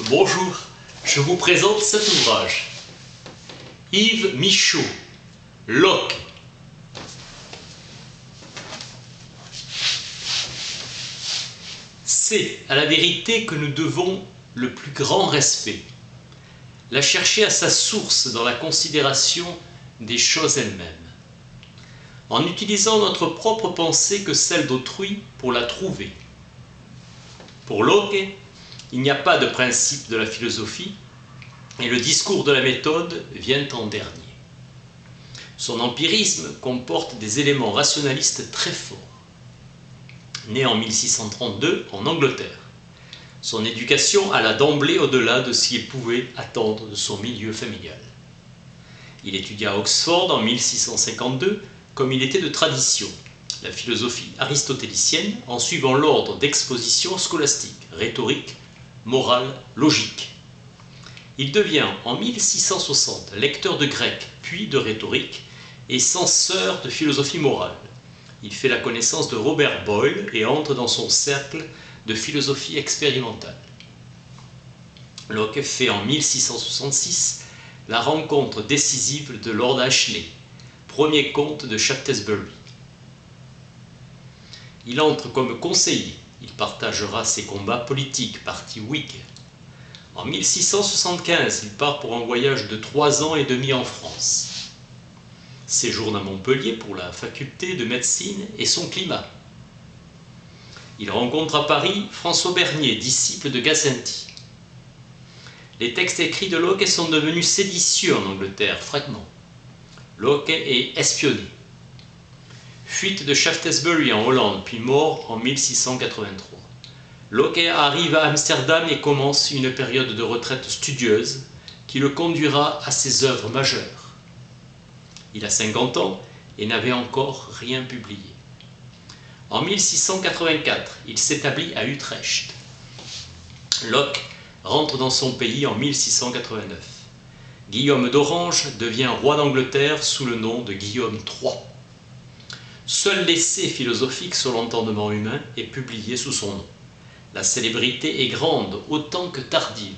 Bonjour, je vous présente cet ouvrage. Yves Michaud, Locke. C'est à la vérité que nous devons le plus grand respect. La chercher à sa source dans la considération des choses elles-mêmes, en utilisant notre propre pensée que celle d'autrui pour la trouver. Pour Locke, il n'y a pas de principe de la philosophie, et le discours de la méthode vient en dernier. Son empirisme comporte des éléments rationalistes très forts. Né en 1632 en Angleterre, son éducation alla d'emblée au-delà de ce qu'il pouvait attendre de son milieu familial. Il étudia à Oxford en 1652 comme il était de tradition, la philosophie aristotélicienne en suivant l'ordre d'exposition scolastique, rhétorique, morale, logique. Il devient en 1660 lecteur de grec puis de rhétorique et censeur de philosophie morale. Il fait la connaissance de Robert Boyle et entre dans son cercle de philosophie expérimentale. Locke fait en 1666 la rencontre décisive de Lord Ashley, premier comte de Shaftesbury. Il entre comme conseiller. Il partagera ses combats politiques, parti Whig. En 1675, il part pour un voyage de 3 ans et demi en France. Séjourne à Montpellier pour la faculté de médecine et son climat. Il rencontre à Paris François Bernier, disciple de Gassendi. Les textes écrits de Locke sont devenus séditieux en Angleterre, fragments. Locke est espionné. Fuite de Shaftesbury en Hollande, puis mort en 1683. Locke arrive à Amsterdam et commence une période de retraite studieuse qui le conduira à ses œuvres majeures. Il a 50 ans et n'avait encore rien publié. En 1684, il s'établit à Utrecht. Locke rentre dans son pays en 1689. Guillaume d'Orange devient roi d'Angleterre sous le nom de Guillaume III. Seul l'essai philosophique sur l'entendement humain est publié sous son nom. La célébrité est grande autant que tardive.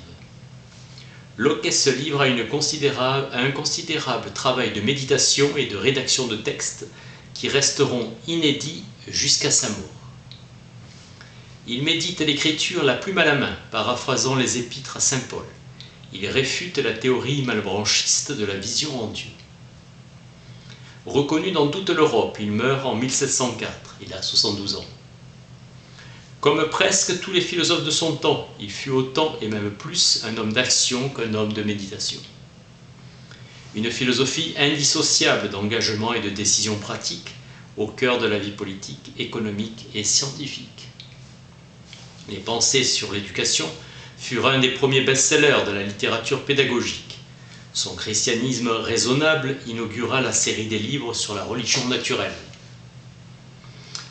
Locke se livre à un considérable travail de méditation et de rédaction de textes qui resteront inédits jusqu'à sa mort. Il médite l'écriture la plume à la main, paraphrasant les épîtres à saint Paul. Il réfute la théorie malbranchiste de la vision en Dieu. Reconnu dans toute l'Europe, il meurt en 1704, il a 72 ans. Comme presque tous les philosophes de son temps, il fut autant et même plus un homme d'action qu'un homme de méditation. Une philosophie indissociable d'engagement et de décision pratique au cœur de la vie politique, économique et scientifique. Les pensées sur l'éducation furent un des premiers best-sellers de la littérature pédagogique. Son christianisme raisonnable inaugura la série des livres sur la religion naturelle.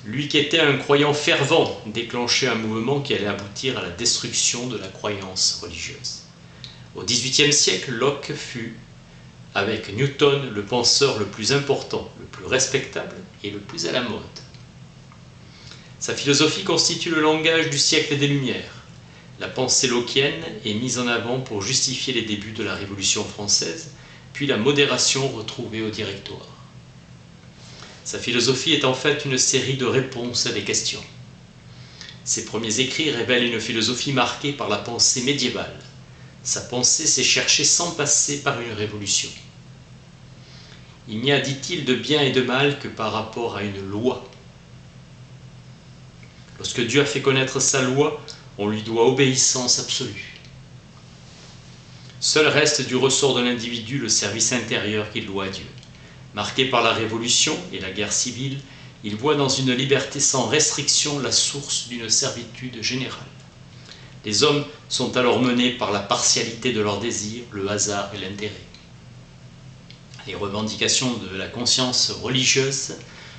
Lui qui était un croyant fervent déclenchait un mouvement qui allait aboutir à la destruction de la croyance religieuse. Au XVIIIe siècle, Locke fut, avec Newton, le penseur le plus important, le plus respectable et le plus à la mode. Sa philosophie constitue le langage du siècle des Lumières. La pensée lockienne est mise en avant pour justifier les débuts de la Révolution française, puis la modération retrouvée au Directoire. Sa philosophie est en fait une série de réponses à des questions. Ses premiers écrits révèlent une philosophie marquée par la pensée médiévale. Sa pensée s'est cherchée sans passer par une révolution. Il n'y a, dit-il, de bien et de mal que par rapport à une loi. Lorsque Dieu a fait connaître sa loi, on lui doit obéissance absolue. Seul reste du ressort de l'individu le service intérieur qu'il doit à Dieu. Marqué par la Révolution et la guerre civile, il voit dans une liberté sans restriction la source d'une servitude générale. Les hommes sont alors menés par la partialité de leurs désirs, le hasard et l'intérêt. Les revendications de la conscience religieuse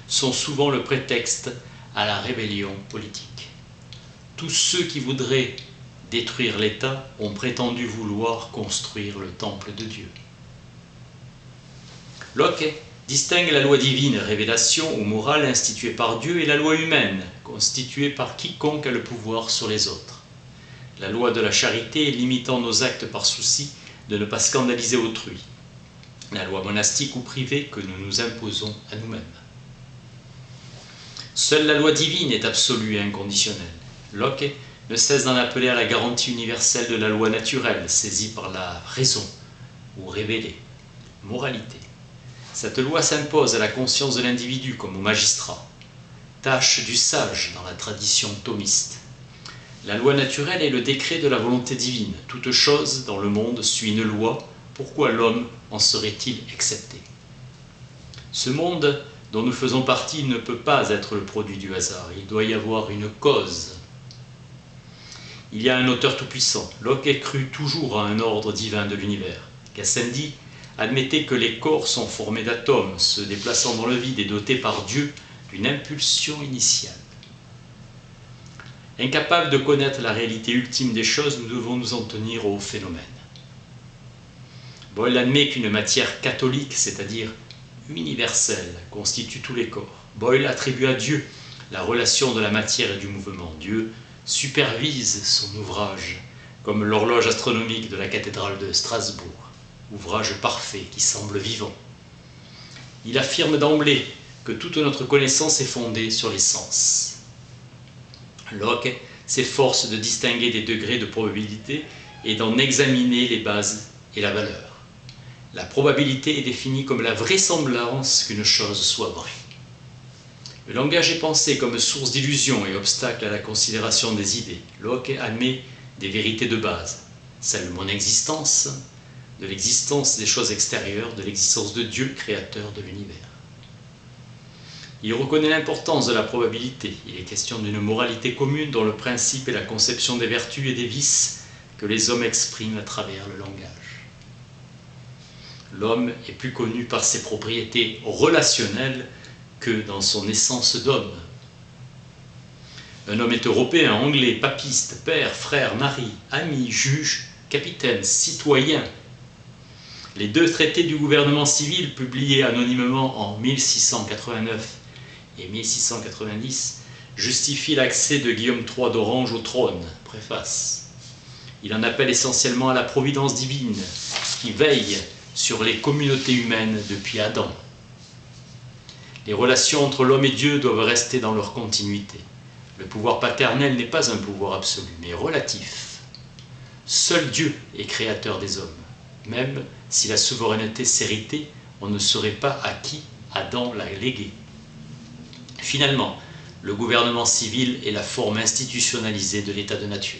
sont souvent le prétexte à la rébellion politique. Tous ceux qui voudraient détruire l'État ont prétendu vouloir construire le temple de Dieu. Locke distingue la loi divine, révélation ou morale instituée par Dieu, et la loi humaine, constituée par quiconque a le pouvoir sur les autres. la loi de la charité limitant nos actes par souci de ne pas scandaliser autrui, la loi monastique ou privée que nous nous imposons à nous-mêmes. Seule la loi divine est absolue et inconditionnelle. Locke ne cesse d'en appeler à la garantie universelle de la loi naturelle, saisie par la raison ou révélée, moralité. Cette loi s'impose à la conscience de l'individu comme au magistrat, tâche du sage dans la tradition thomiste. La loi naturelle est le décret de la volonté divine. Toute chose dans le monde suit une loi. Pourquoi l'homme en serait-il excepté? Ce monde dont nous faisons partie ne peut pas être le produit du hasard. Il doit y avoir une cause. Il y a un auteur tout-puissant. Locke crut toujours à un ordre divin de l'univers. Gassendi admettait que les corps sont formés d'atomes, se déplaçant dans le vide et dotés par Dieu d'une impulsion initiale. Incapables de connaître la réalité ultime des choses, nous devons nous en tenir aux phénomènes. Boyle admet qu'une matière catholique, c'est-à-dire universelle, constitue tous les corps. Boyle attribue à Dieu la relation de la matière et du mouvement. Dieu supervise son ouvrage, comme l'horloge astronomique de la cathédrale de Strasbourg, ouvrage parfait qui semble vivant. Il affirme d'emblée que toute notre connaissance est fondée sur les sens. Locke s'efforce de distinguer des degrés de probabilité et d'en examiner les bases et la valeur. La probabilité est définie comme la vraisemblance qu'une chose soit vraie. Le langage est pensé comme source d'illusion et obstacle à la considération des idées. Locke admet des vérités de base, celle de mon existence, de l'existence des choses extérieures, de l'existence de Dieu, créateur de l'univers. Il reconnaît l'importance de la probabilité. Il est question d'une moralité commune dont le principe est la conception des vertus et des vices que les hommes expriment à travers le langage. L'homme est plus connu par ses propriétés relationnelles que dans son essence d'homme. Un homme est européen, anglais, papiste, père, frère, mari, ami, juge, capitaine, citoyen. Les deux traités du gouvernement civil publiés anonymement en 1689 et 1690 justifient l'accès de Guillaume III d'Orange au trône. Préface. Il en appelle essentiellement à la providence divine qui veille sur les communautés humaines depuis Adam. Les relations entre l'homme et Dieu doivent rester dans leur continuité. Le pouvoir paternel n'est pas un pouvoir absolu, mais relatif. Seul Dieu est créateur des hommes. Même si la souveraineté s'héritait, on ne saurait pas à qui Adam l'a léguée. Finalement, le gouvernement civil est la forme institutionnalisée de l'état de nature.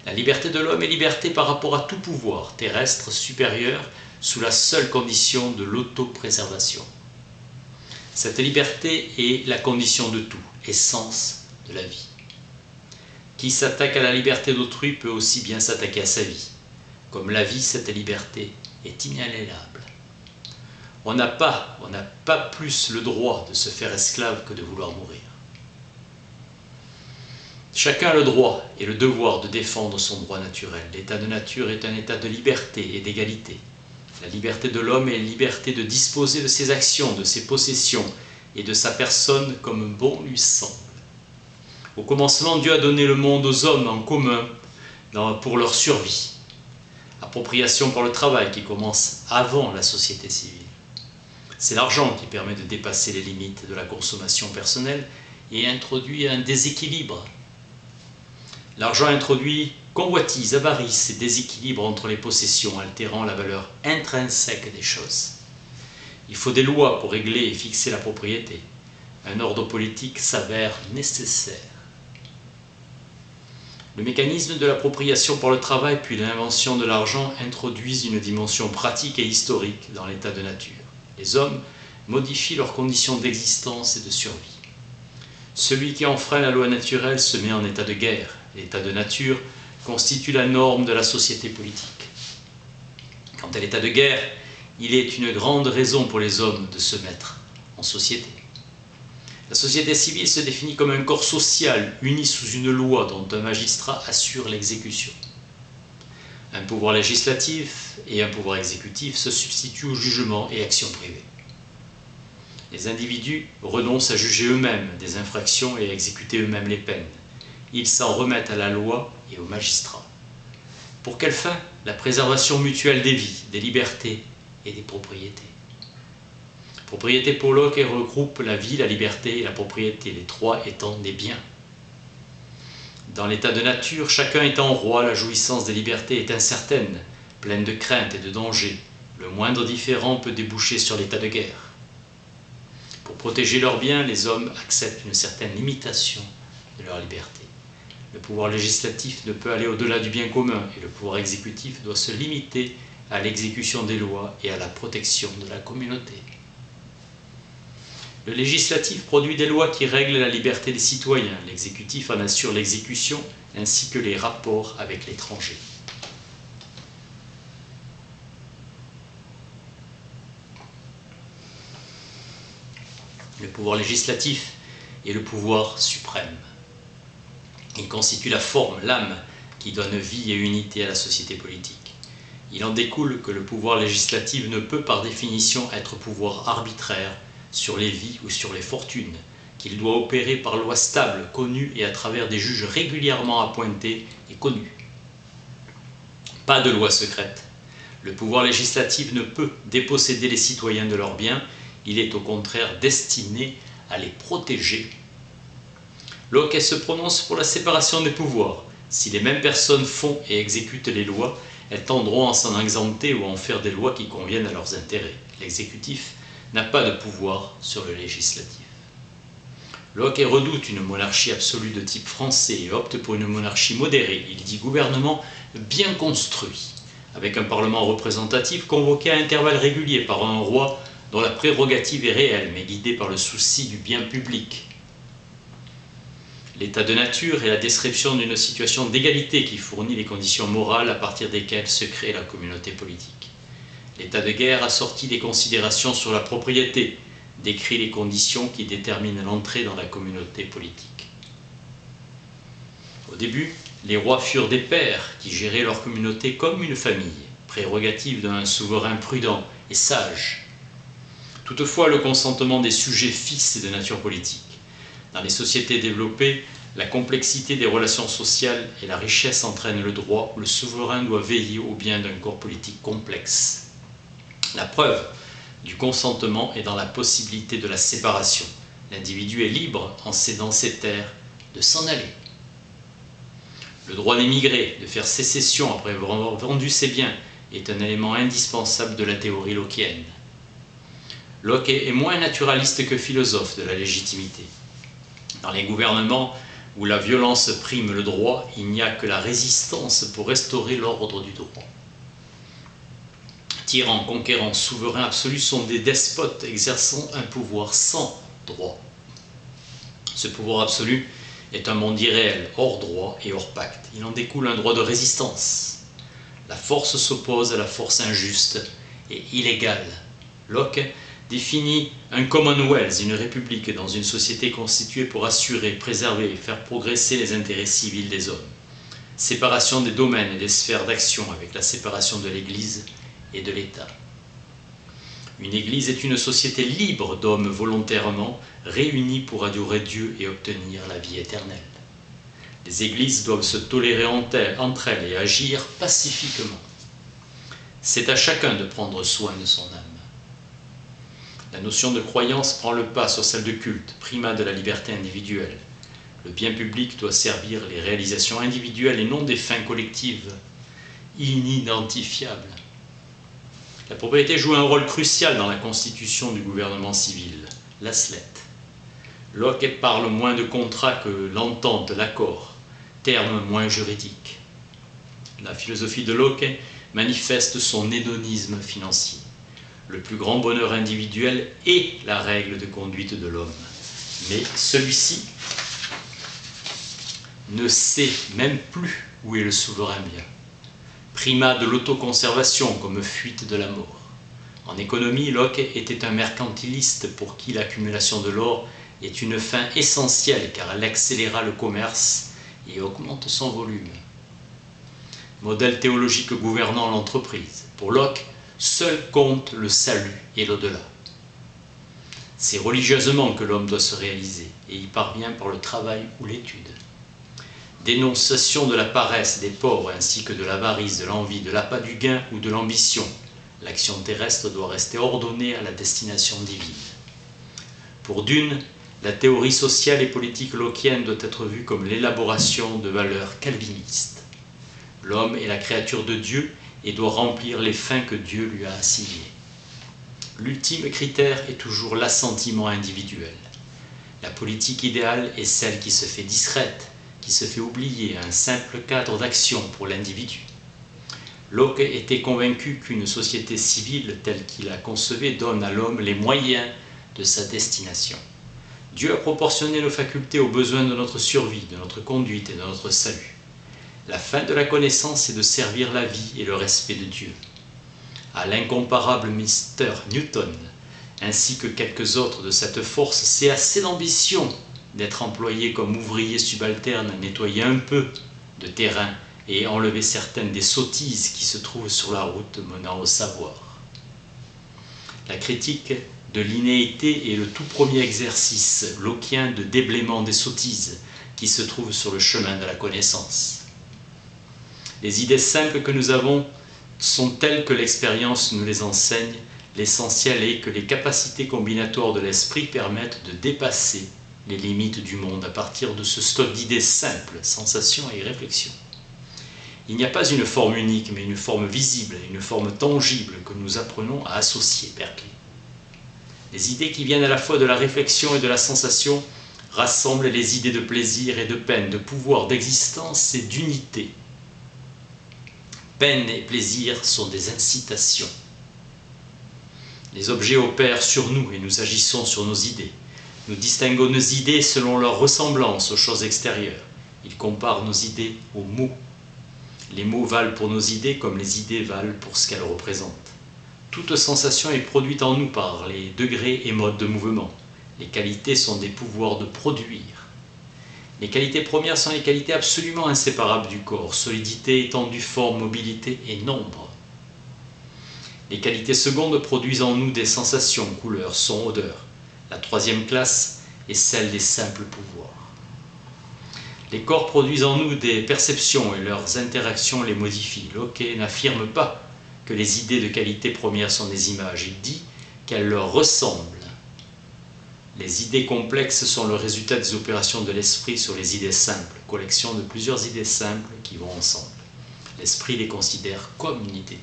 La liberté de l'homme est liberté par rapport à tout pouvoir terrestre supérieur sous la seule condition de l'autopréservation. Cette liberté est la condition de tout, essence de la vie. Qui s'attaque à la liberté d'autrui peut aussi bien s'attaquer à sa vie. Comme la vie, cette liberté est inaliénable. On n'a pas plus le droit de se faire esclave que de vouloir mourir. Chacun a le droit et le devoir de défendre son droit naturel. L'état de nature est un état de liberté et d'égalité. La liberté de l'homme est la liberté de disposer de ses actions, de ses possessions et de sa personne comme bon lui semble. Au commencement, Dieu a donné le monde aux hommes en commun pour leur survie. Appropriation par le travail qui commence avant la société civile. C'est l'argent qui permet de dépasser les limites de la consommation personnelle et introduit un déséquilibre. L'argent introduit convoitise, avarice et déséquilibre entre les possessions, altérant la valeur intrinsèque des choses. Il faut des lois pour régler et fixer la propriété. Un ordre politique s'avère nécessaire. Le mécanisme de l'appropriation par le travail puis l'invention de l'argent introduisent une dimension pratique et historique dans l'état de nature. Les hommes modifient leurs conditions d'existence et de survie. Celui qui enfreint la loi naturelle se met en état de guerre. L'état de nature constitue la norme de la société politique. Quant à l'état de guerre, il est une grande raison pour les hommes de se mettre en société. La société civile se définit comme un corps social uni sous une loi dont un magistrat assure l'exécution. Un pouvoir législatif et un pouvoir exécutif se substituent au jugement et actions privées. Les individus renoncent à juger eux-mêmes des infractions et à exécuter eux-mêmes les peines. ils s'en remettent à la loi et aux magistrats. Pour quelle fin? La préservation mutuelle des vies, des libertés et des propriétés. Propriété pour Locke regroupe la vie, la liberté et la propriété, les trois étant des biens. Dans l'état de nature, chacun étant roi, la jouissance des libertés est incertaine, pleine de craintes et de dangers. Le moindre différend peut déboucher sur l'état de guerre. Pour protéger leurs biens, les hommes acceptent une certaine limitation de leur liberté. Le pouvoir législatif ne peut aller au-delà du bien commun et le pouvoir exécutif doit se limiter à l'exécution des lois et à la protection de la communauté. Le législatif produit des lois qui règlent la liberté des citoyens. L'exécutif en assure l'exécution ainsi que les rapports avec l'étranger. Le pouvoir législatif est le pouvoir suprême. Il constitue la forme, l'âme, qui donne vie et unité à la société politique. Il en découle que le pouvoir législatif ne peut par définition être pouvoir arbitraire sur les vies ou sur les fortunes, qu'il doit opérer par loi stable, connue et à travers des juges régulièrement appointés et connus. Pas de loi secrète. Le pouvoir législatif ne peut déposséder les citoyens de leurs biens, il est au contraire destiné à les protéger. Locke se prononce pour la séparation des pouvoirs. Si les mêmes personnes font et exécutent les lois, elles tendront à s'en exempter ou à en faire des lois qui conviennent à leurs intérêts. L'exécutif n'a pas de pouvoir sur le législatif. Locke redoute une monarchie absolue de type français et opte pour une monarchie modérée. Il dit gouvernement bien construit, avec un parlement représentatif convoqué à intervalles réguliers par un roi dont la prérogative est réelle, mais guidée par le souci du bien public. L'état de nature est la description d'une situation d'égalité qui fournit les conditions morales à partir desquelles se crée la communauté politique. L'état de guerre assorti des considérations sur la propriété décrit les conditions qui déterminent l'entrée dans la communauté politique. Au début, les rois furent des pères qui géraient leur communauté comme une famille, prérogative d'un souverain prudent et sage. Toutefois, le consentement des sujets fixes est de nature politique. Dans les sociétés développées, la complexité des relations sociales et la richesse entraînent le droit où le souverain doit veiller au bien d'un corps politique complexe. La preuve du consentement est dans la possibilité de la séparation. L'individu est libre, en cédant ses terres, de s'en aller. Le droit d'émigrer, de faire sécession après avoir vendu ses biens, est un élément indispensable de la théorie lockéenne. Locke est moins naturaliste que philosophe de la légitimité. Dans les gouvernements où la violence prime le droit, il n'y a que la résistance pour restaurer l'ordre du droit. Tyrans, conquérants, souverains absolus sont des despotes exerçant un pouvoir sans droit. Ce pouvoir absolu est un monde irréel, hors droit et hors pacte. Il en découle un droit de résistance. La force s'oppose à la force injuste et illégale. Locke définit un Commonwealth, une république dans une société constituée pour assurer, préserver et faire progresser les intérêts civils des hommes. Séparation des domaines et des sphères d'action avec la séparation de l'Église et de l'État. Une Église est une société libre d'hommes volontairement réunis pour adorer Dieu et obtenir la vie éternelle. Les Églises doivent se tolérer entre elles et agir pacifiquement. C'est à chacun de prendre soin de son âme. La notion de croyance prend le pas sur celle de culte, primat de la liberté individuelle. Le bien public doit servir les réalisations individuelles et non des fins collectives inidentifiables. La propriété joue un rôle crucial dans la constitution du gouvernement civil, l'aslet. Locke parle moins de contrat que l'entente, l'accord, terme moins juridique. La philosophie de Locke manifeste son hédonisme financier. Le plus grand bonheur individuel est la règle de conduite de l'homme. Mais celui-ci ne sait même plus où est le souverain bien. Primat de l'autoconservation comme fuite de la mort. En économie, Locke était un mercantiliste pour qui l'accumulation de l'or est une fin essentielle car elle accéléra le commerce et augmente son volume. Modèle théologique gouvernant l'entreprise. Pour Locke, seul compte le salut et l'au-delà. C'est religieusement que l'homme doit se réaliser et y parvient par le travail ou l'étude. dénonciation de la paresse des pauvres ainsi que de l'avarice, de l'envie, de l'appât du gain ou de l'ambition. L'action terrestre doit rester ordonnée à la destination divine. Pour Dunne, la théorie sociale et politique lockienne doit être vue comme l'élaboration de valeurs calvinistes. L'homme est la créature de Dieu et doit remplir les fins que Dieu lui a assignées. L'ultime critère est toujours l'assentiment individuel. La politique idéale est celle qui se fait discrète, qui se fait oublier un simple cadre d'action pour l'individu. Locke était convaincu qu'une société civile telle qu'il la concevait donne à l'homme les moyens de sa destination. Dieu a proportionné nos facultés aux besoins de notre survie, de notre conduite et de notre salut. La fin de la connaissance est de servir la vie et le respect de Dieu. À l'incomparable Mr. Newton, ainsi que quelques autres de cette force, c'est assez d'ambition d'être employé comme ouvrier subalterne à nettoyer un peu de terrain et enlever certaines des sottises qui se trouvent sur la route menant au savoir. La critique de l'innéité est le tout premier exercice lockien de déblaiement des sottises qui se trouvent sur le chemin de la connaissance. Les idées simples que nous avons sont telles que l'expérience nous les enseigne. L'essentiel est que les capacités combinatoires de l'esprit permettent de dépasser les limites du monde à partir de ce stock d'idées simples, sensations et réflexions. Il n'y a pas une forme unique, mais une forme visible, une forme tangible que nous apprenons à associer, Berkeley. Les idées qui viennent à la fois de la réflexion et de la sensation rassemblent les idées de plaisir et de peine, de pouvoir, d'existence et d'unité. Peine et plaisir sont des incitations. Les objets opèrent sur nous et nous agissons sur nos idées. Nous distinguons nos idées selon leur ressemblance aux choses extérieures. Ils comparent nos idées aux mots. Les mots valent pour nos idées comme les idées valent pour ce qu'elles représentent. Toute sensation est produite en nous par les degrés et modes de mouvement. Les qualités sont des pouvoirs de produire. Les qualités premières sont les qualités absolument inséparables du corps, solidité, étendue, forme, mobilité et nombre. Les qualités secondes produisent en nous des sensations, couleurs, sons, odeurs. La troisième classe est celle des simples pouvoirs. Les corps produisent en nous des perceptions et leurs interactions les modifient. Locke n'affirme pas que les idées de qualité première sont des images, il dit qu'elles leur ressemblent. Les idées complexes sont le résultat des opérations de l'esprit sur les idées simples, collection de plusieurs idées simples qui vont ensemble. L'esprit les considère comme une idée.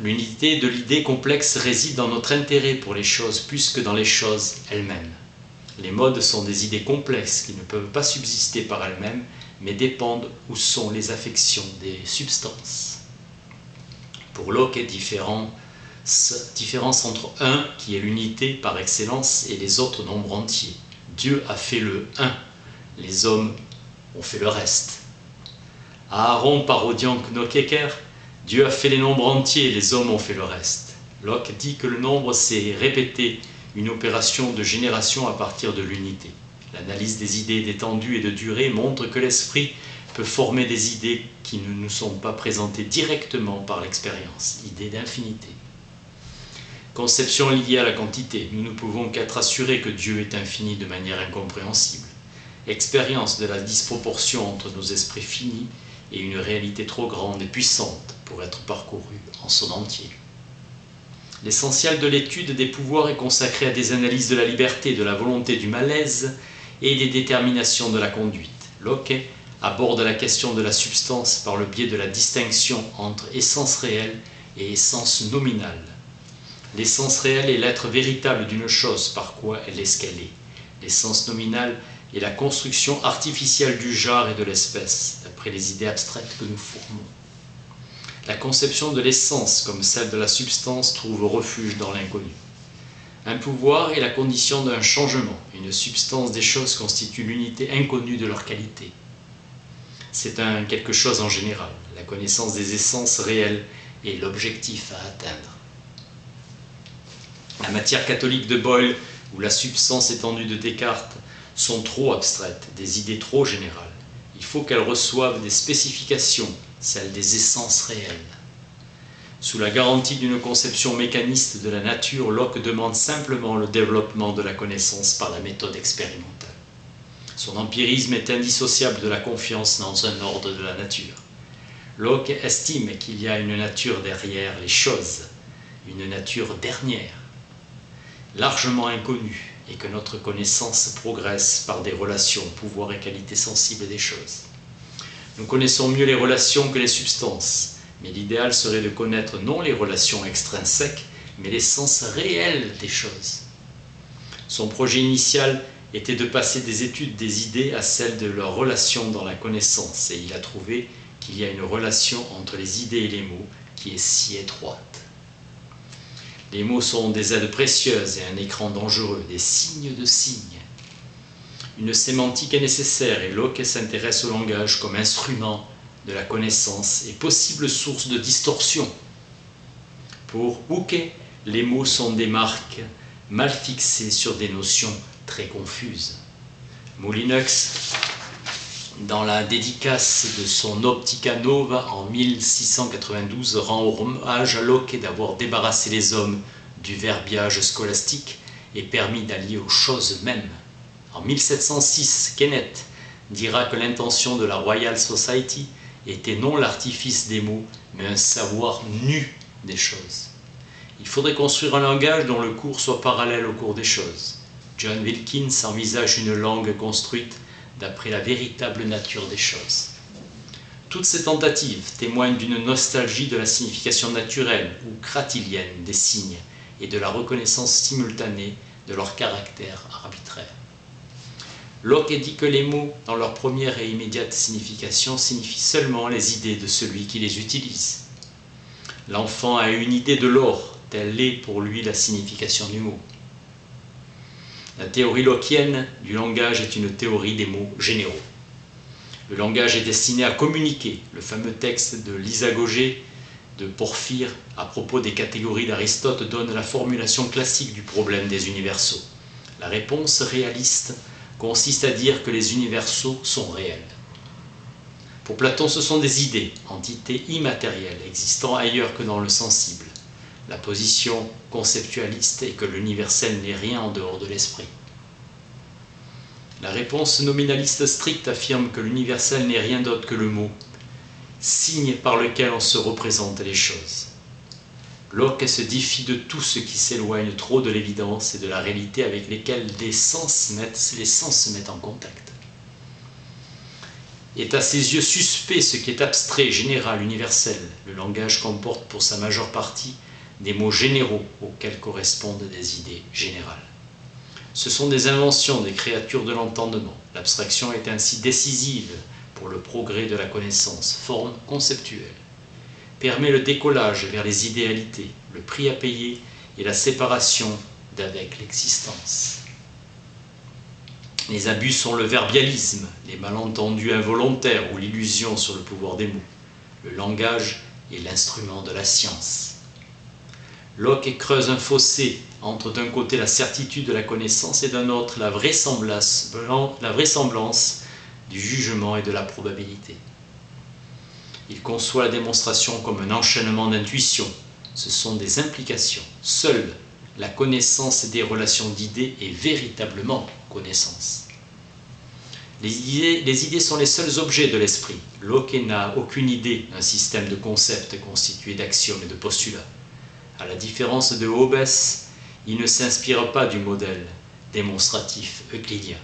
L'unité de l'idée complexe réside dans notre intérêt pour les choses plus que dans les choses elles-mêmes. Les modes sont des idées complexes qui ne peuvent pas subsister par elles-mêmes, mais dépendent où sont les affections des substances. Pour Locke, différence entre un, qui est l'unité par excellence, et les autres nombres entiers. Dieu a fait le un, les hommes ont fait le reste. Aaron parodiant Knokeker, Dieu a fait les nombres entiers, les hommes ont fait le reste. Locke dit que le nombre, c'est répéter une opération de génération à partir de l'unité. L'analyse des idées d'étendue et de durée montre que l'esprit peut former des idées qui ne nous sont pas présentées directement par l'expérience, idées d'infinité. Conception liée à la quantité, nous ne pouvons qu'être assurés que Dieu est infini de manière incompréhensible. Expérience de la disproportion entre nos esprits finis et une réalité trop grande et puissante pour être parcourue en son entier. L'essentiel de l'étude des pouvoirs est consacré à des analyses de la liberté, de la volonté, du malaise et des déterminations de la conduite. Locke aborde la question de la substance par le biais de la distinction entre essence réelle et essence nominale. L'essence réelle est l'être véritable d'une chose, par quoi elle est ce qu'elle est. L'essence nominale est la construction artificielle du genre et de l'espèce, d'après les idées abstraites que nous formons. La conception de l'essence, comme celle de la substance, trouve refuge dans l'inconnu. Un pouvoir est la condition d'un changement. Une substance des choses constitue l'unité inconnue de leur qualité. C'est un quelque chose en général. La connaissance des essences réelles est l'objectif à atteindre. La matière catholique de Boyle ou la substance étendue de Descartes sont trop abstraites, des idées trop générales. Il faut qu'elles reçoivent des spécifications, celles des essences réelles. Sous la garantie d'une conception mécaniste de la nature, Locke demande simplement le développement de la connaissance par la méthode expérimentale. Son empirisme est indissociable de la confiance dans un ordre de la nature. Locke estime qu'il y a une nature derrière les choses, une nature dernière, largement inconnue, et que notre connaissance progresse par des relations, pouvoirs et qualités sensibles des choses. Nous connaissons mieux les relations que les substances, mais l'idéal serait de connaître non les relations extrinsèques, mais l'essence réelle des choses. Son projet initial était de passer des études des idées à celles de leurs relations dans la connaissance, et il a trouvé qu'il y a une relation entre les idées et les mots qui est si étroite. Les mots sont des aides précieuses et un écran dangereux, des signes de signes. Une sémantique est nécessaire et Locke s'intéresse au langage comme instrument de la connaissance et possible source de distorsion. Pour Hooke, les mots sont des marques mal fixées sur des notions très confuses. Moulineux, dans la dédicace de son Optica Nova en 1692, rend hommage à Locke d'avoir débarrassé les hommes du verbiage scolastique et permis d'allier aux choses mêmes. En 1706, Kenneth dira que l'intention de la Royal Society était non l'artifice des mots, mais un savoir nu des choses. Il faudrait construire un langage dont le cours soit parallèle au cours des choses. John Wilkins envisage une langue construite d'après la véritable nature des choses. Toutes ces tentatives témoignent d'une nostalgie de la signification naturelle ou cratilienne des signes et de la reconnaissance simultanée de leur caractère arbitraire. Locke dit que les mots, dans leur première et immédiate signification, signifient seulement les idées de celui qui les utilise. L'enfant a une idée de l'or, telle est pour lui la signification du mot. La théorie lockienne du langage est une théorie des mots généraux. Le langage est destiné à communiquer. Le fameux texte de l'Isagogée de Porphyre à propos des catégories d'Aristote donne la formulation classique du problème des universaux. La réponse réaliste consiste à dire que les universaux sont réels. Pour Platon, ce sont des idées, entités immatérielles, existant ailleurs que dans le sensible. La position conceptualiste est que l'universel n'est rien en dehors de l'esprit. La réponse nominaliste stricte affirme que l'universel n'est rien d'autre que le mot, signe par lequel on se représente les choses. Locke se défie de tout ce qui s'éloigne trop de l'évidence et de la réalité avec lesquelles les sens se mettent en contact. Est à ses yeux suspect ce qui est abstrait, général, universel. Le langage comporte pour sa majeure partie des mots généraux auxquels correspondent des idées générales. Ce sont des inventions des créatures de l'entendement. L'abstraction est ainsi décisive pour le progrès de la connaissance, forme conceptuelle. Permet le décollage vers les idéalités, le prix à payer et la séparation d'avec l'existence. Les abus sont le verbialisme, les malentendus involontaires ou l'illusion sur le pouvoir des mots. Le langage est l'instrument de la science. Locke creuse un fossé entre d'un côté la certitude de la connaissance et d'un autre la vraisemblance du jugement et de la probabilité. Il conçoit la démonstration comme un enchaînement d'intuitions. Ce sont des implications. Seule la connaissance des relations d'idées est véritablement connaissance. Les idées sont les seuls objets de l'esprit. Locke n'a aucune idée d'un système de concepts constitué d'axiomes et de postulats. À la différence de Hobbes, il ne s'inspire pas du modèle démonstratif euclidien.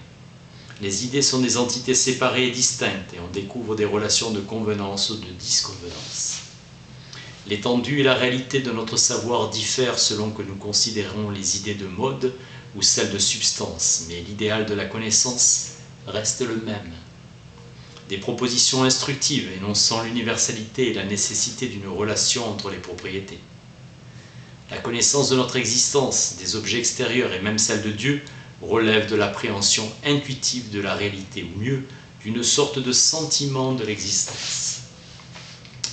Les idées sont des entités séparées et distinctes et on découvre des relations de convenance ou de disconvenance. L'étendue et la réalité de notre savoir diffèrent selon que nous considérons les idées de mode ou celles de substance, mais l'idéal de la connaissance reste le même. Des propositions instructives énonçant l'universalité et la nécessité d'une relation entre les propriétés. La connaissance de notre existence, des objets extérieurs et même celle de Dieu relève de l'appréhension intuitive de la réalité, ou mieux, d'une sorte de sentiment de l'existence.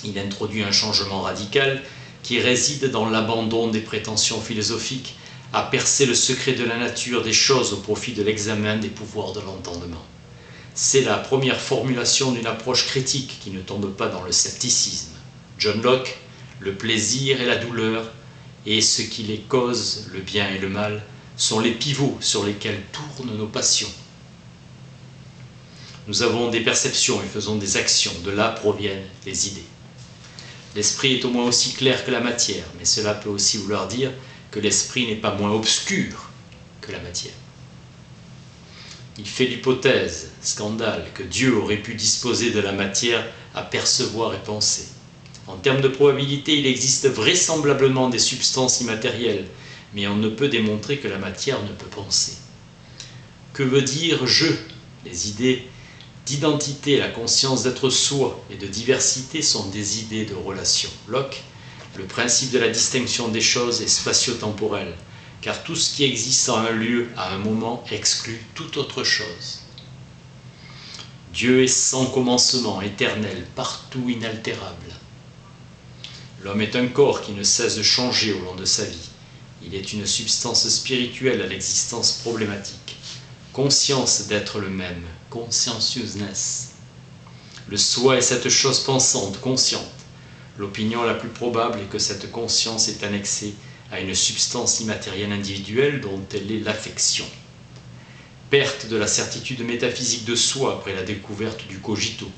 Il introduit un changement radical qui réside dans l'abandon des prétentions philosophiques à percer le secret de la nature des choses au profit de l'examen des pouvoirs de l'entendement. C'est la première formulation d'une approche critique qui ne tombe pas dans le scepticisme. John Locke, le plaisir et la douleur, et ce qui les cause, le bien et le mal, sont les pivots sur lesquels tournent nos passions. Nous avons des perceptions et faisons des actions, de là proviennent les idées. L'esprit est au moins aussi clair que la matière, mais cela peut aussi vouloir dire que l'esprit n'est pas moins obscur que la matière. Il fait l'hypothèse, scandale, que Dieu aurait pu disposer de la matière à percevoir et penser. En termes de probabilité, il existe vraisemblablement des substances immatérielles, mais on ne peut démontrer que la matière ne peut penser. Que veut dire « je » ? Les idées d'identité, la conscience d'être soi et de diversité sont des idées de relation. Locke, le principe de la distinction des choses est spatio-temporel, car tout ce qui existe en un lieu, à un moment, exclut toute autre chose. Dieu est sans commencement, éternel, partout inaltérable. L'homme est un corps qui ne cesse de changer au long de sa vie. Il est une substance spirituelle à l'existence problématique. Conscience d'être le même, conscientiousness. Le soi est cette chose pensante, consciente. L'opinion la plus probable est que cette conscience est annexée à une substance immatérielle individuelle dont elle est l'affection. Perte de la certitude métaphysique de soi après la découverte du cogito.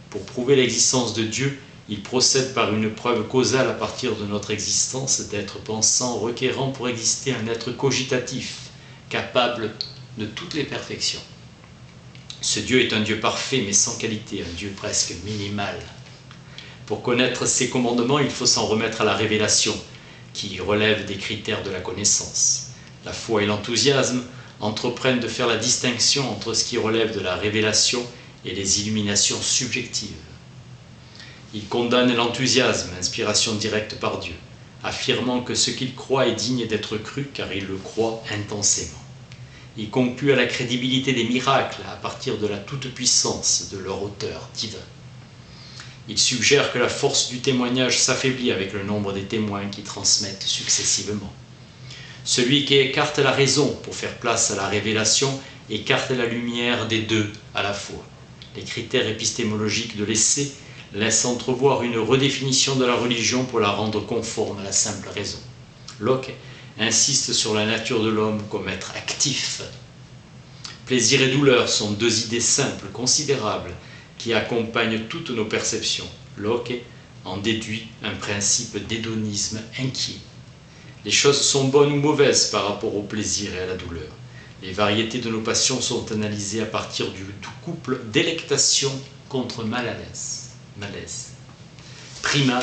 Pour prouver l'existence de Dieu, il procède par une preuve causale à partir de notre existence d'être pensant, requérant pour exister un être cogitatif, capable de toutes les perfections. Ce Dieu est un Dieu parfait mais sans qualité, un Dieu presque minimal. Pour connaître ses commandements, il faut s'en remettre à la révélation, qui relève des critères de la connaissance. La foi et l'enthousiasme entreprennent de faire la distinction entre ce qui relève de la révélation et les illuminations subjectives. Ils condamnent l'enthousiasme, inspiration directe par Dieu, affirmant que ce qu'ils croient est digne d'être cru car ils le croient intensément. Ils concluent à la crédibilité des miracles à partir de la toute-puissance de leur auteur divin. Ils suggèrent que la force du témoignage s'affaiblit avec le nombre des témoins qui transmettent successivement. Celui qui écarte la raison pour faire place à la révélation écarte la lumière des deux à la fois. Les critères épistémologiques de l'essai laissent entrevoir une redéfinition de la religion pour la rendre conforme à la simple raison. Locke insiste sur la nature de l'homme comme être actif. Plaisir et douleur sont deux idées simples, considérables, qui accompagnent toutes nos perceptions. Locke en déduit un principe d'hédonisme inquiet. Les choses sont bonnes ou mauvaises par rapport au plaisir et à la douleur. Les variétés de nos passions sont analysées à partir du couple délectation contre malaise. Prima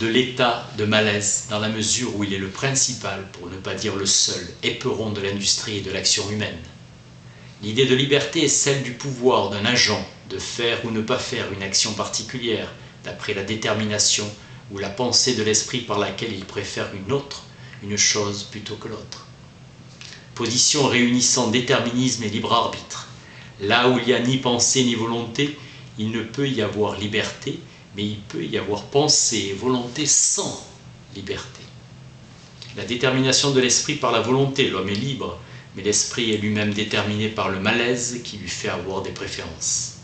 de l'état de malaise dans la mesure où il est le principal, pour ne pas dire le seul, éperon de l'industrie et de l'action humaine. L'idée de liberté est celle du pouvoir d'un agent de faire ou ne pas faire une action particulière d'après la détermination ou la pensée de l'esprit par laquelle il préfère une chose plutôt que l'autre. Position réunissant déterminisme et libre arbitre. Là où il n'y a ni pensée ni volonté, il ne peut y avoir liberté, mais il peut y avoir pensée et volonté sans liberté. La détermination de l'esprit par la volonté, l'homme est libre, mais l'esprit est lui-même déterminé par le malaise qui lui fait avoir des préférences.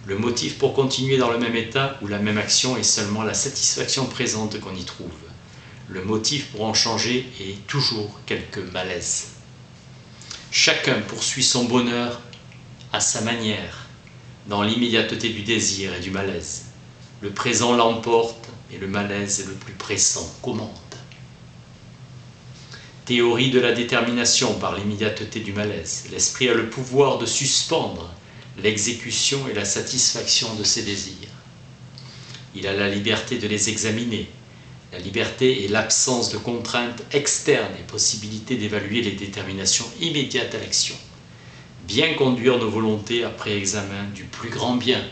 Le motif pour continuer dans le même état ou la même action est seulement la satisfaction présente qu'on y trouve. Le motif pour en changer est toujours quelque malaise. Chacun poursuit son bonheur à sa manière, dans l'immédiateté du désir et du malaise. Le présent l'emporte et le malaise le plus pressant commande. Théorie de la détermination par l'immédiateté du malaise. L'esprit a le pouvoir de suspendre l'exécution et la satisfaction de ses désirs. Il a la liberté de les examiner. La liberté est l'absence de contraintes externes et possibilité d'évaluer les déterminations immédiates à l'action. Bien conduire nos volontés après examen du plus grand bien.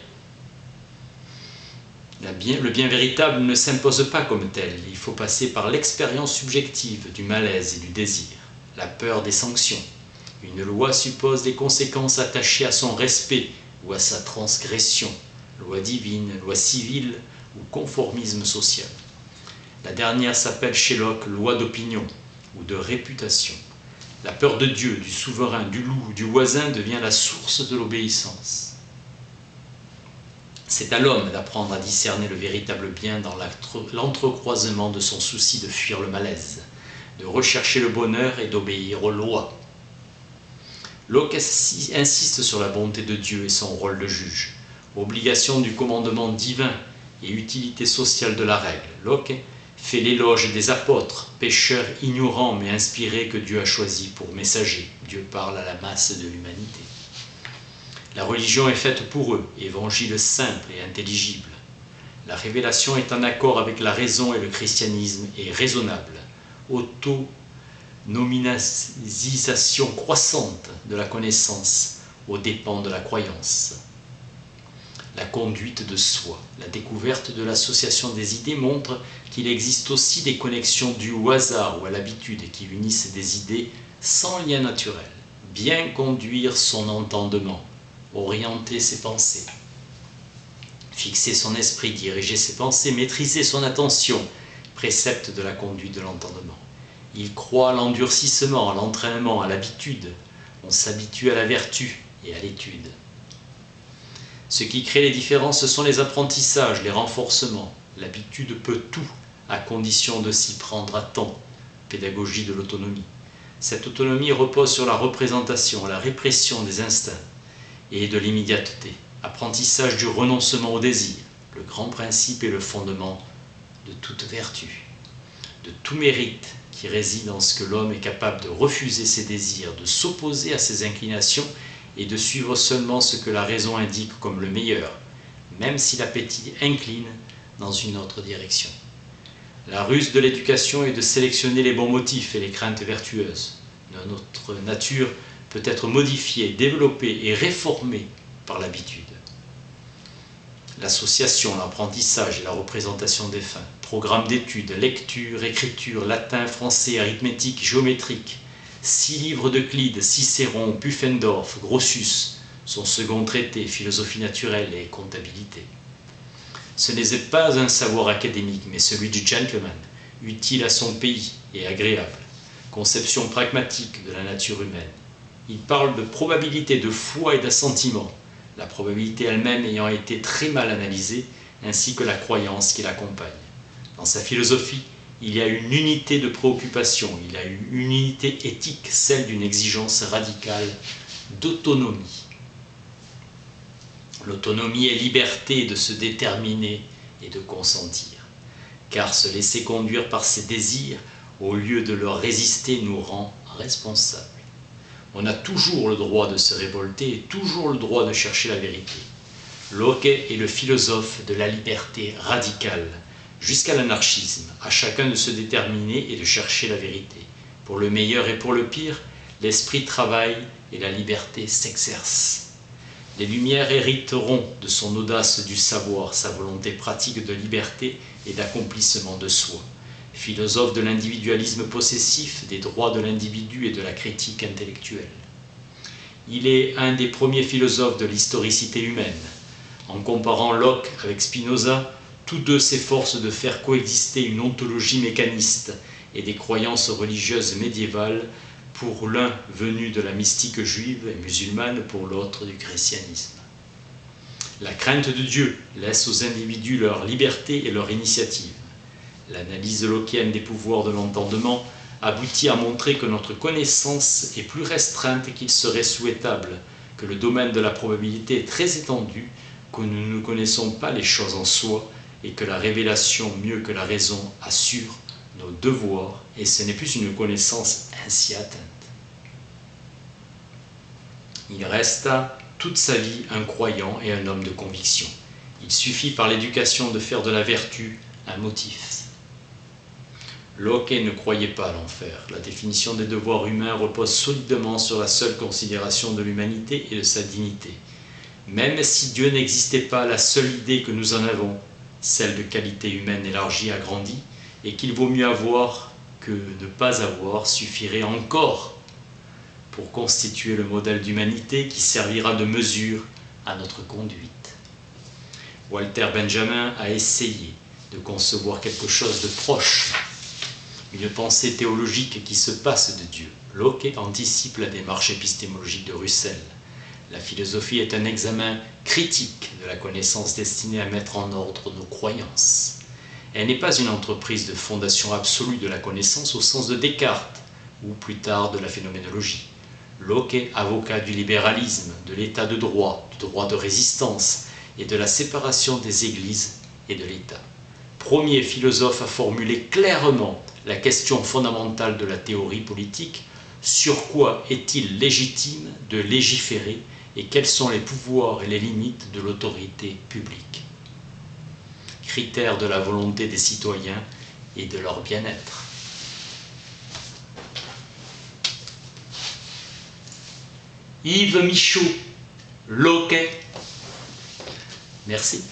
Le bien véritable ne s'impose pas comme tel, il faut passer par l'expérience subjective du malaise et du désir, la peur des sanctions. Une loi suppose des conséquences attachées à son respect ou à sa transgression, loi divine, loi civile ou conformisme social. La dernière s'appelle chez Locke loi d'opinion ou de réputation. La peur de Dieu, du souverain, du loup, du voisin devient la source de l'obéissance. C'est à l'homme d'apprendre à discerner le véritable bien dans l'entrecroisement de son souci de fuir le malaise, de rechercher le bonheur et d'obéir aux lois. Locke insiste sur la bonté de Dieu et son rôle de juge, obligation du commandement divin et utilité sociale de la règle. Locke fait l'éloge des apôtres, pécheurs ignorants mais inspirés que Dieu a choisis pour messagers. Dieu parle à la masse de l'humanité. La religion est faite pour eux, évangile simple et intelligible. La révélation est en accord avec la raison et le christianisme est raisonnable. Autonomisation croissante de la connaissance aux dépens de la croyance. La conduite de soi. La découverte de l'association des idées montre qu'il existe aussi des connexions dues au hasard ou à l'habitude qui unissent des idées sans lien naturel. Bien conduire son entendement, orienter ses pensées, fixer son esprit, diriger ses pensées, maîtriser son attention, précepte de la conduite de l'entendement. Il croit à l'endurcissement, à l'entraînement, à l'habitude. On s'habitue à la vertu et à l'étude. Ce qui crée les différences, ce sont les apprentissages, les renforcements. L'habitude peut tout, à condition de s'y prendre à temps. Pédagogie de l'autonomie. Cette autonomie repose sur la représentation, la répression des instincts et de l'immédiateté. Apprentissage du renoncement au désir, le grand principe et le fondement de toute vertu, de tout mérite qui réside en ce que l'homme est capable de refuser ses désirs, de s'opposer à ses inclinations et de suivre seulement ce que la raison indique comme le meilleur, même si l'appétit incline dans une autre direction. La ruse de l'éducation est de sélectionner les bons motifs et les craintes vertueuses. Notre nature peut être modifiée, développée et réformée par l'habitude. L'association, l'apprentissage et la représentation des fins, programme d'études, lecture, écriture, latin, français, arithmétique, géométrique, 6 livres d'Euclide, Cicéron, Pufendorf, Grotius, son second traité, philosophie naturelle et comptabilité. Ce n'est pas un savoir académique, mais celui du gentleman, utile à son pays et agréable, conception pragmatique de la nature humaine. Il parle de probabilité, de foi et d'assentiment, la probabilité elle-même ayant été très mal analysée, ainsi que la croyance qui l'accompagne. Dans sa philosophie, il y a une unité de préoccupation, il y a une unité éthique, celle d'une exigence radicale d'autonomie. L'autonomie est liberté de se déterminer et de consentir, car se laisser conduire par ses désirs, au lieu de leur résister, nous rend responsables. On a toujours le droit de se révolter et toujours le droit de chercher la vérité. Locke est le philosophe de la liberté radicale, jusqu'à l'anarchisme, à chacun de se déterminer et de chercher la vérité. Pour le meilleur et pour le pire, l'esprit travaille et la liberté s'exerce. Les Lumières hériteront de son audace du savoir, sa volonté pratique de liberté et d'accomplissement de soi. Philosophe de l'individualisme possessif, des droits de l'individu et de la critique intellectuelle. Il est un des premiers philosophes de l'historicité humaine. En comparant Locke avec Spinoza, tous deux s'efforcent de faire coexister une ontologie mécaniste et des croyances religieuses médiévales, pour l'un venu de la mystique juive et musulmane, pour l'autre du christianisme. La crainte de Dieu laisse aux individus leur liberté et leur initiative. L'analyse lockéenne des pouvoirs de l'entendement aboutit à montrer que notre connaissance est plus restreinte qu'il serait souhaitable, que le domaine de la probabilité est très étendu, que nous ne connaissons pas les choses en soi et que la révélation, mieux que la raison, assure nos devoirs et ce n'est plus une connaissance ainsi atteinte. Il resta toute sa vie un croyant et un homme de conviction. Il suffit par l'éducation de faire de la vertu un motif. Locke ne croyait pas à l'enfer. La définition des devoirs humains repose solidement sur la seule considération de l'humanité et de sa dignité. Même si Dieu n'existait pas, la seule idée que nous en avons, celle de qualité humaine élargie, agrandie, et qu'il vaut mieux avoir que ne pas avoir, suffirait encore pour constituer le modèle d'humanité qui servira de mesure à notre conduite. Walter Benjamin a essayé de concevoir quelque chose de proche, une pensée théologique qui se passe de Dieu. Locke anticipe la démarche épistémologique de Russell. La philosophie est un examen critique de la connaissance destinée à mettre en ordre nos croyances. Elle n'est pas une entreprise de fondation absolue de la connaissance au sens de Descartes, ou plus tard de la phénoménologie. Locke, avocat du libéralisme, de l'état de droit, du droit de résistance et de la séparation des églises et de l'État. Premier philosophe à formuler clairement la question fondamentale de la théorie politique: sur quoi est-il légitime de légiférer et quels sont les pouvoirs et les limites de l'autorité publique? Critère de la volonté des citoyens et de leur bien-être. Yves Michaud, Locke. Merci.